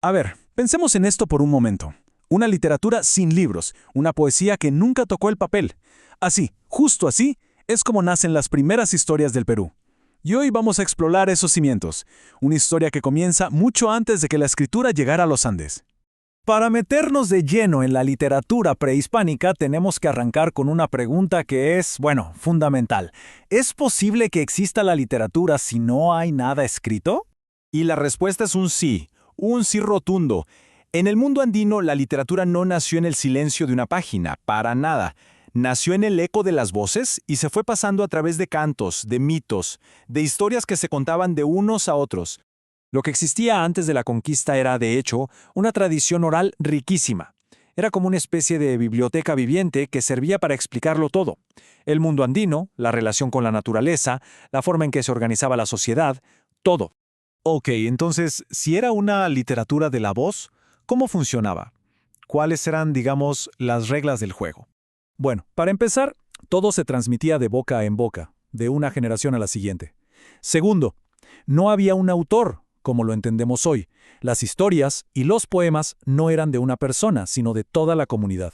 A ver, pensemos en esto por un momento. Una literatura sin libros, una poesía que nunca tocó el papel. Así, justo así, es como nacen las primeras historias del Perú. Y hoy vamos a explorar esos cimientos, una historia que comienza mucho antes de que la escritura llegara a los Andes. Para meternos de lleno en la literatura prehispánica, tenemos que arrancar con una pregunta que es, bueno, fundamental. ¿Es posible que exista la literatura si no hay nada escrito? Y la respuesta es un sí rotundo. En el mundo andino, la literatura no nació en el silencio de una página, para nada. Nació en el eco de las voces y se fue pasando a través de cantos, de mitos, de historias que se contaban de unos a otros. Lo que existía antes de la conquista era, de hecho, una tradición oral riquísima. Era como una especie de biblioteca viviente que servía para explicarlo todo. El mundo andino, la relación con la naturaleza, la forma en que se organizaba la sociedad, todo. Ok, entonces, si era una literatura de la voz, ¿cómo funcionaba? ¿Cuáles eran, digamos, las reglas del juego? Bueno, para empezar, todo se transmitía de boca en boca, de una generación a la siguiente. Segundo, no había un autor, como lo entendemos hoy. Las historias y los poemas no eran de una persona, sino de toda la comunidad.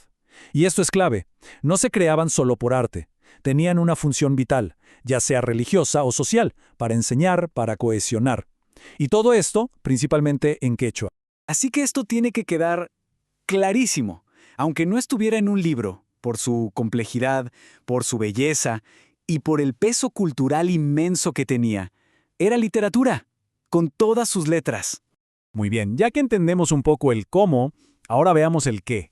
Y esto es clave, no se creaban solo por arte, tenían una función vital, ya sea religiosa o social, para enseñar, para cohesionar. Y todo esto, principalmente en quechua. Así que esto tiene que quedar clarísimo. Aunque no estuviera en un libro, por su complejidad, por su belleza y por el peso cultural inmenso que tenía, era literatura, con todas sus letras. Muy bien, ya que entendemos un poco el cómo, ahora veamos el qué.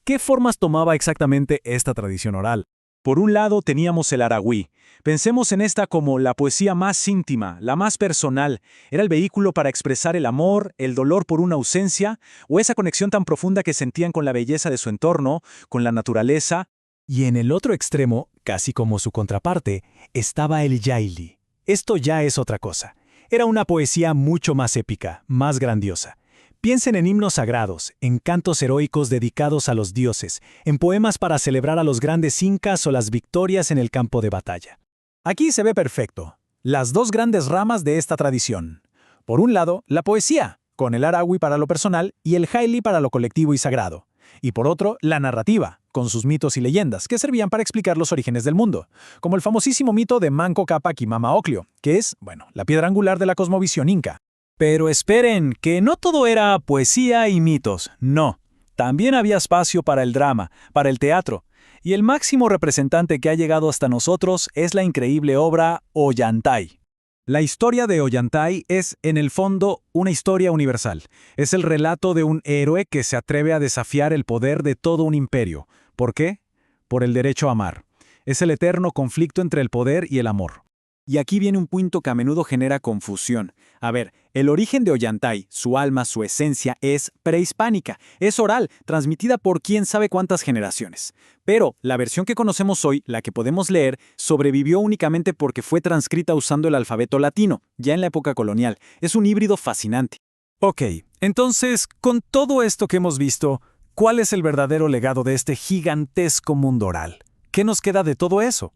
¿Qué formas tomaba exactamente esta tradición oral? Por un lado teníamos el aragüí. Pensemos en esta como la poesía más íntima, la más personal. Era el vehículo para expresar el amor, el dolor por una ausencia, o esa conexión tan profunda que sentían con la belleza de su entorno, con la naturaleza. Y en el otro extremo, casi como su contraparte, estaba el yaili. Esto ya es otra cosa. Era una poesía mucho más épica, más grandiosa. Piensen en himnos sagrados, en cantos heroicos dedicados a los dioses, en poemas para celebrar a los grandes incas o las victorias en el campo de batalla. Aquí se ve perfecto las dos grandes ramas de esta tradición. Por un lado, la poesía, con el aragüí para lo personal y el jaili para lo colectivo y sagrado. Y por otro, la narrativa, con sus mitos y leyendas, que servían para explicar los orígenes del mundo, como el famosísimo mito de Manco Cápac y Mama Ocllo, que es, la piedra angular de la cosmovisión inca. Pero esperen, que no todo era poesía y mitos, no. También había espacio para el drama, para el teatro. Y el máximo representante que ha llegado hasta nosotros es la increíble obra Ollantay. La historia de Ollantay es, en el fondo, una historia universal. Es el relato de un héroe que se atreve a desafiar el poder de todo un imperio. ¿Por qué? Por el derecho a amar. Es el eterno conflicto entre el poder y el amor. Y aquí viene un punto que a menudo genera confusión. A ver, el origen de Ollantay, su alma, su esencia, es prehispánica, es oral, transmitida por quién sabe cuántas generaciones. Pero la versión que conocemos hoy, la que podemos leer, sobrevivió únicamente porque fue transcrita usando el alfabeto latino, ya en la época colonial. Es un híbrido fascinante. Ok, entonces, con todo esto que hemos visto, ¿cuál es el verdadero legado de este gigantesco mundo oral? ¿Qué nos queda de todo eso?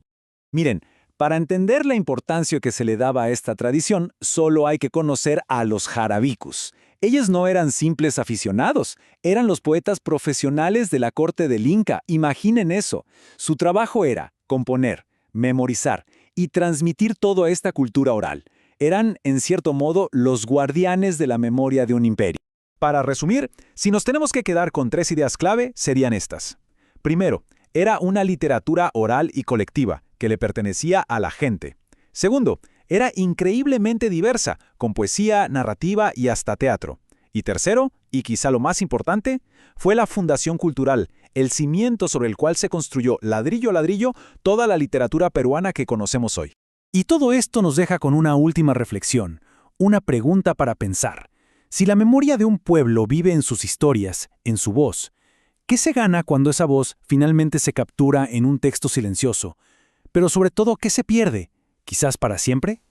Miren, para entender la importancia que se le daba a esta tradición, solo hay que conocer a los jarabicus. Ellos no eran simples aficionados, eran los poetas profesionales de la corte del Inca, imaginen eso. Su trabajo era componer, memorizar y transmitir toda esta cultura oral. Eran, en cierto modo, los guardianes de la memoria de un imperio. Para resumir, si nos tenemos que quedar con 3 ideas clave, serían estas. Primero, era una literatura oral y colectiva, que le pertenecía a la gente. Segundo, era increíblemente diversa, con poesía, narrativa y hasta teatro. Y tercero, y quizá lo más importante, fue la fundación cultural, el cimiento sobre el cual se construyó ladrillo a ladrillo toda la literatura peruana que conocemos hoy. Y todo esto nos deja con una última reflexión, una pregunta para pensar. Si la memoria de un pueblo vive en sus historias, en su voz, ¿qué se gana cuando esa voz finalmente se captura en un texto silencioso? Pero sobre todo, ¿qué se pierde? ¿Quizás para siempre?